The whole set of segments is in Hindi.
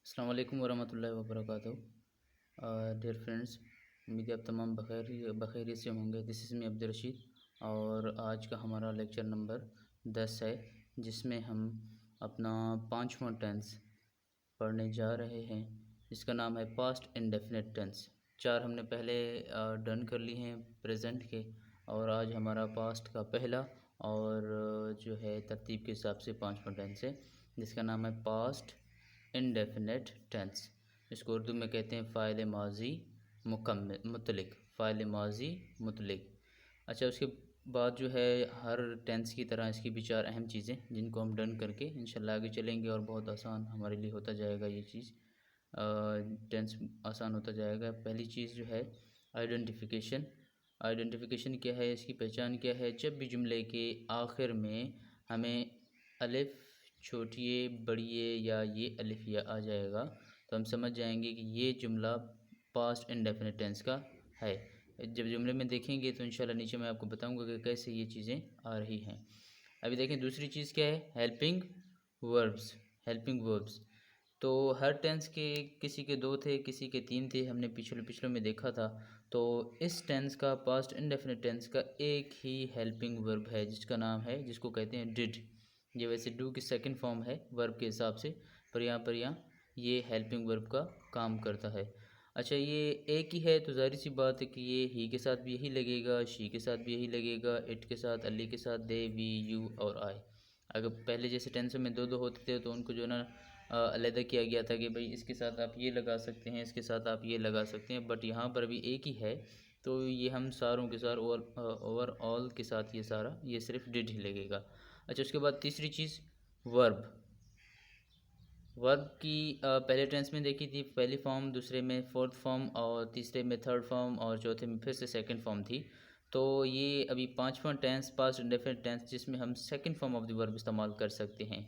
अस्सलाम वालेकुम वरहमतुल्लाहि वबरकातुहू। डियर फ्रेंड्स, उम्मीद है आप तमाम बखैरियत से होंगे। This is me Abdul Rashid और आज का हमारा लेक्चर नंबर 10 है, जिसमें हम अपना पाँचवा टेंस पढ़ने जा रहे हैं। इसका नाम है पास्ट इंडेफिनिट टेंस। चार हमने पहले डन कर लिए हैं प्रेजेंट के, और आज हमारा पास्ट का पहला और जो है तरतीब के हिसाब से पाँचवा टेंस है, जिसका नाम है पास्ट इंडेफिनिट टेंस। इसको उर्दू में कहते हैं फ़ाइल माजी मुकम्मल मुतलिक, फ़ाइल माजी मुतलिक। अच्छा, उसके बाद जो है हर टेंस की तरह इसकी भी चार अहम चीज़ें जिनको हम डन करके इंशाल्लाह आगे चलेंगे और बहुत आसान हमारे लिए होता जाएगा ये चीज़। टेंस आसान होता जाएगा। पहली चीज़ जो है आइडेंटिफिकेशन। आइडेंटिफिकेशन क्या है, इसकी पहचान क्या है? जब भी जुमले के आखिर में हमें अलिफ छोटिए बड़िए या ये अलिफिया आ जाएगा तो हम समझ जाएंगे कि ये जुमला पास्ट इंडेफिनिट टेंस का है। जब जुमले में देखेंगे तो इंशाल्लाह नीचे मैं आपको बताऊंगा कि कैसे ये चीज़ें आ रही हैं। अभी देखें दूसरी चीज़ क्या है, हेल्पिंग वर्ब्स। हेल्पिंग वर्ब्स तो हर टेंस के किसी के दो थे, किसी के तीन थे, हमने पिछले में देखा था। तो इस टेंस का पास्ट इंडेफिनिट टेंस का एक ही हेल्पिंग वर्ब है जिसका नाम है, जिसको कहते हैं डिड। ये वैसे डू की सेकंड फॉर्म है वर्ब के हिसाब से, पर यहाँ ये हेल्पिंग वर्ब का काम करता है। अच्छा, ये एक ही है तो ज़ाहिर सी बात है कि ये ही के साथ भी यही लगेगा, शी के साथ भी यही लगेगा, इट के साथ, अली के साथ, दे, वी, यू और आई। अगर पहले जैसे टेंस में दो दो होते थे तो उनको जो है ना अलहदा किया गया था कि भाई इसके साथ आप ये लगा सकते हैं, इसके साथ आप ये लगा सकते हैं, बट यहाँ पर भी एक ही है तो ये हम सारों के साथ ओवरऑल के साथ ये सारा ये सिर्फ डिड ही लगेगा। अच्छा, उसके बाद तीसरी चीज़ वर्ब। वर्ब की पहले टेंस में देखी थी पहली फॉर्म, दूसरे में फोर्थ फॉर्म और तीसरे में थर्ड फॉर्म और चौथे में फिर से सेकंड फॉर्म थी। तो ये अभी पांचवा टेंस पास्ट इंडेफिनिट टेंस जिसमें हम second form of the verb इस्तेमाल कर सकते हैं।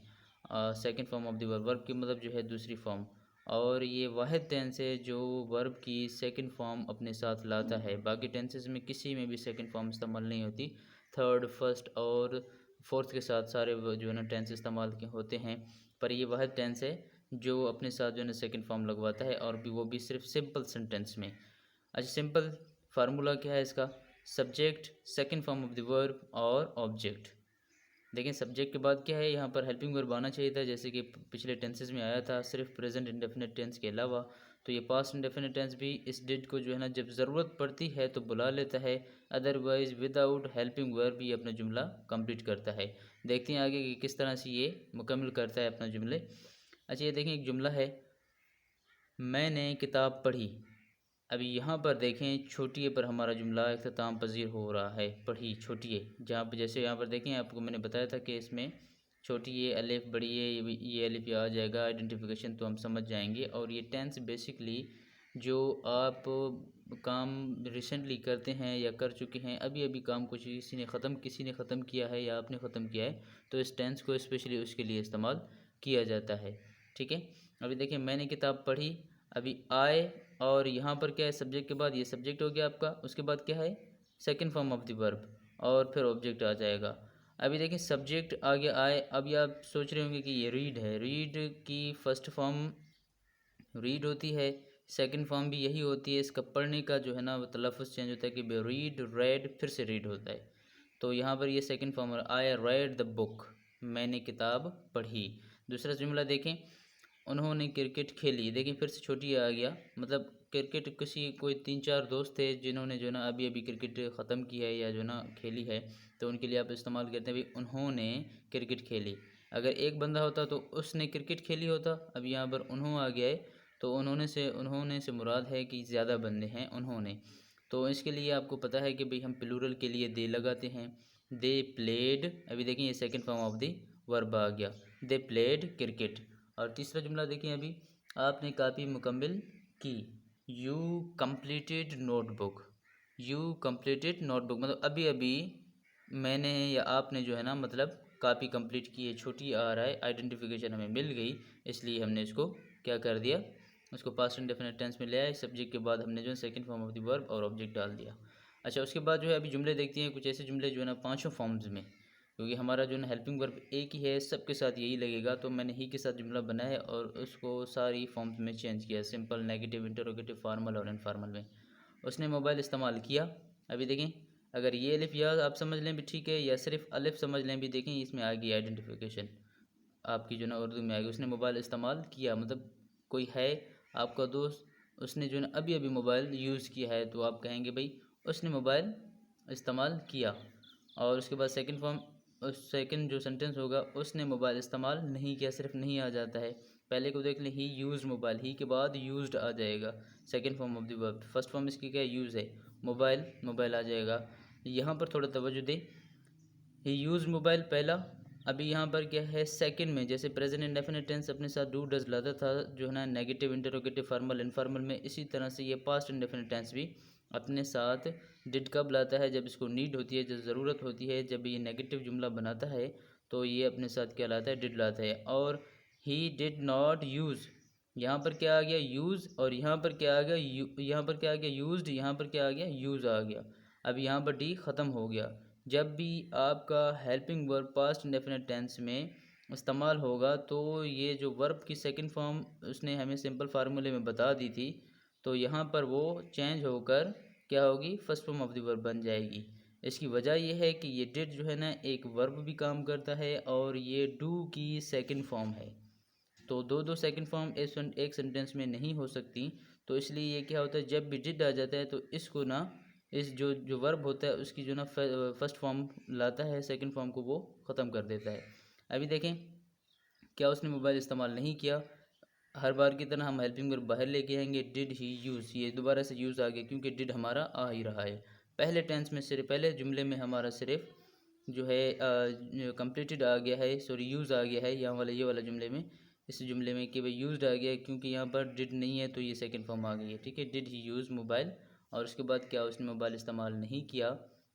Second form of the verb, verb की मतलब जो है दूसरी फॉर्म, और ये वाहिद टेंस है जो वर्ब की सेकंड फॉर्म अपने साथ लाता है। बाकी टेंसेस में किसी में भी सेकंड फॉर्म इस्तेमाल नहीं होती। थर्ड, फर्स्ट और फोर्थ के साथ सारे जो है ना टेंस इस्तेमाल होते हैं, पर ये वह टेंस है जो अपने साथ जो है ना सेकेंड फॉर्म लगवाता है, और भी वो भी सिर्फ सिंपल सेंटेंस में। अच्छा, सिंपल फार्मूला क्या है इसका? Subject, second form of the verb और ऑब्जेक्ट। देखें सब्जेक्ट के बाद क्या है, यहाँ पर हेल्पिंग वर्ब आना चाहिए था जैसे कि पिछले टेंसेस में आया था, सिर्फ प्रेजेंट इंडेफिनिट टेंस के अलावा। तो ये पास्ट इंडेफिनिट टेंस भी इस डिड को जो है ना जब ज़रूरत पड़ती है तो बुला लेता है, अदरवाइज विदाउट हेल्पिंग वर्ब ही अपना जुमला कंप्लीट करता है। देखते हैं आगे कि किस तरह से ये मुकम्मल करता है अपना जुमले। अच्छा, ये देखें एक जुमला है, मैंने किताब पढ़ी। अभी यहाँ पर देखें छोटिए पर हमारा जुमला इख्तिताम पजीर हो रहा है, पढ़ी छोटिए। जहाँ पर जैसे यहाँ पर देखें आपको मैंने बताया था कि इसमें छोटी ये अलिफ बड़ी ये अलिफ ये आ जाएगा आइडेंटिफिकेशन, तो हम समझ जाएंगे। और ये टेंस बेसिकली जो आप काम रिसेंटली करते हैं या कर चुके हैं, अभी अभी काम कुछ किसी ने ख़त्म किया है या आपने ख़त्म किया है, तो इस टेंस को स्पेशली उसके लिए इस्तेमाल किया जाता है। ठीक है, अभी देखिए मैंने किताब पढ़ी, अभी आए और यहाँ पर क्या है, सब्जेक्ट के बाद ये सब्जेक्ट हो गया आपका, उसके बाद क्या है second form of the verb और फिर ऑब्जेक्ट आ जाएगा। अभी देखिए सब्जेक्ट आगे आए, अभी आप सोच रहे होंगे कि ये रीड है, रीड की फर्स्ट फॉर्म रीड होती है, सेकंड फॉर्म भी यही होती है। इसका पढ़ने का जो है ना वो तलफ़ुज़ चेंज होता है कि रीड, रेड, फिर से रीड होता है। तो यहाँ पर ये सेकंड फॉर्म है, आई रेड द बुक, मैंने किताब पढ़ी। दूसरा जुमला देखें, उन्होंने क्रिकेट खेली। देखिए फिर से छोटी आ गया, मतलब क्रिकेट किसी कोई तीन चार दोस्त थे जिन्होंने जो ना अभी अभी क्रिकेट ख़त्म की है या जो ना खेली है, तो उनके लिए आप इस्तेमाल करते हैं भाई उन्होंने क्रिकेट खेली। अगर एक बंदा होता तो उसने क्रिकेट खेली होता, अब यहाँ पर उन्हों आ गया है तो उन्होंने से मुराद है कि ज़्यादा बंदे हैं उन्होंने। तो इसके लिए आपको पता है कि भाई हम प्लूरल के लिए दे लगाते हैं, दे प्लेड। अभी देखें ये second form of the verb आ गया, दे प्लेड क्रिकेट। और तीसरा जुमला देखें, अभी आपने कापी मुकम्मल की, you completed notebook. You completed notebook मतलब अभी अभी मैंने या आपने जो है ना मतलब कापी कंप्लीट की है। छोटी आ रहा है, आइडेंटिफिकेशन हमें मिल गई, इसलिए हमने इसको क्या कर दिया, उसको पास्ट इंडेफिनिट टेंस में ले आए। सब्जेक्ट के बाद हमने जो है second form of the verb और ऑब्जेक्ट डाल दिया। अच्छा, उसके बाद जो है अभी जुमले देखते हैं, कुछ ऐसे जुमले जो है ना पांचों फॉर्म्स में, क्योंकि हमारा जो है ना हेल्पिंग वर्ब एक ही है, सबके साथ यही लगेगा। तो मैंने ही के साथ जुमला बनाया है और उसको सारी फॉर्म्स में चेंज किया, सिंपल, नेगेटिव, इंटरोगेटिव, फॉर्मल और इनफॉर्मल में। उसने मोबाइल इस्तेमाल किया। अभी देखें, अगर ये अलिफ या आप समझ लें भी ठीक है, या सिर्फ अलिफ समझ लें भी, देखें इसमें आ गई आइडेंटिफिकेशन आपकी जो ना उर्दू में आ गई। उसने मोबाइल इस्तेमाल किया, मतलब कोई है आपका दोस्त, उसने जो ना अभी अभी मोबाइल यूज़ किया है, तो आप कहेंगे भाई उसने मोबाइल इस्तेमाल किया। और उसके बाद सेकंड फॉर्म, सेकंड जो सेंटेंस होगा, उसने मोबाइल इस्तेमाल नहीं किया, सिर्फ नहीं आ जाता है। पहले को देख लें, ही यूज़ मोबाइल, ही के बाद यूज्ड आ जाएगा, second form of the verb. First form इसकी क्या है, यूज़ है, मोबाइल, मोबाइल आ जाएगा। यहाँ पर थोड़ा तवज्जो दें, ही यूज़ मोबाइल पहला। अभी यहाँ पर क्या है, सेकंड में, जैसे प्रेजेंट इंडेफिनिट टेंस अपने साथ डू डज लाता था जो है ना नेगेटिव, इंटरोगेटिव, फॉर्मल, इनफॉर्मल में, इसी तरह से ये पास्ट इंडेफिनिट टेंस भी अपने साथ डिड कब लाता है, जब इसको नीड होती है, जब ज़रूरत होती है, जब ये नेगेटिव जुमला बनाता है, तो ये अपने साथ क्या लाता है, डिड लाता है। और ही डिड नॉट यूज़, यहाँ पर क्या आ गया, यूज़, और यहाँ पर क्या आ गया, यहाँ पर क्या आ गया, यूज्ड, यहाँ पर क्या आ गया, यूज़ आ गया। अब यहाँ पर डी ख़त्म हो गया। जब भी आपका helping verb past indefinite tense में इस्तेमाल होगा, तो ये जो वर्ब की सेकंड फॉर्म उसने हमें सिंपल फार्मूले में बता दी थी, तो यहाँ पर वो चेंज होकर क्या होगी, first form of the verb बन जाएगी। इसकी वजह यह है कि ये डिड जो है ना एक वर्ब भी काम करता है, और ये डू की सेकंड फॉर्म है। तो दो दो सेकंड फॉर्म एक सेंटेंस में नहीं हो सकती। तो इसलिए ये क्या होता है, जब भी डिड आ जाता है तो इसको ना, इस जो जो वर्ब होता है उसकी जो ना फर्स्ट फॉर्म लाता है, सेकंड फॉर्म को वो ख़त्म कर देता है। अभी देखें, क्या उसने मोबाइल इस्तेमाल नहीं किया, हर बार की तरह हम हेल्पिंग वर्ब बाहर लेके आएंगे, डिड ही यूज़, ये दोबारा से यूज़ आ गया क्योंकि डिड हमारा आ ही रहा है। पहले टेंस में सिर्फ, पहले जुमले में हमारा सिर्फ जो है कंप्लीटेड आ गया है, सॉरी यूज़ आ गया है यहाँ वाले, ये वाला जुमले में, इस जुमले में कि भाई यूज़ड आ गया है, क्योंकि यहाँ पर डिड नहीं है तो ये सेकंड फॉर्म आ गई है, ठीक है। डिड ही यूज़ मोबाइल, और उसके बाद क्या उसने मोबाइल इस्तेमाल नहीं किया,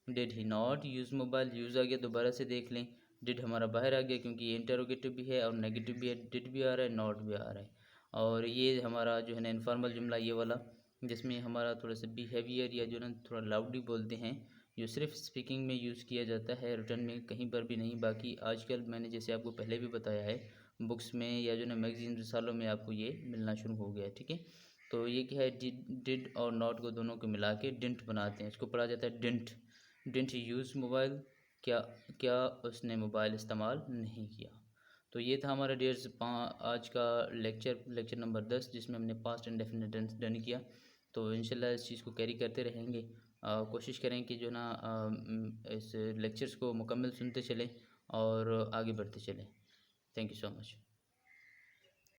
did he not use mobile, use आ गया, दोबारा से देख लें, डिड हमारा बाहर आ गया क्योंकि ये इंटरोगेटिव भी है और नेगेटिव भी है, डिड भी आ रहा है, नॉट भी आ रहा है। और ये हमारा जो है ना इनफॉर्मल जुमला ये वाला, जिसमें हमारा थोड़ा सा बिहेवियर या जो ना थोड़ा लाउडली बोलते हैं, जो सिर्फ स्पीकिंग में यूज़ किया जाता है, रिटर्न में कहीं पर भी नहीं। बाकी आजकल मैंने जैसे आपको पहले भी बताया है, बुक्स में या जो ना मैगजीन रिसालों में आपको ये मिलना शुरू हो गया है, ठीक है। तो ये क्या है, डिड और नॉट को दोनों को मिला के डिंट बनाते हैं, इसको पढ़ा जाता है डिंट। डिंट यूज़ मोबाइल, क्या क्या उसने मोबाइल इस्तेमाल नहीं किया। तो ये था हमारा डेट्स आज का लेक्चर नंबर 10, जिसमें हमने पास्ट इंडेफिनिट टेंस डन किया। तो इंशाल्लाह इस चीज़ को कैरी करते रहेंगे। कोशिश करें कि जो ना इस लेक्चर्स को मुकम्मल सुनते चलें और आगे बढ़ते चलें। Thank you so much.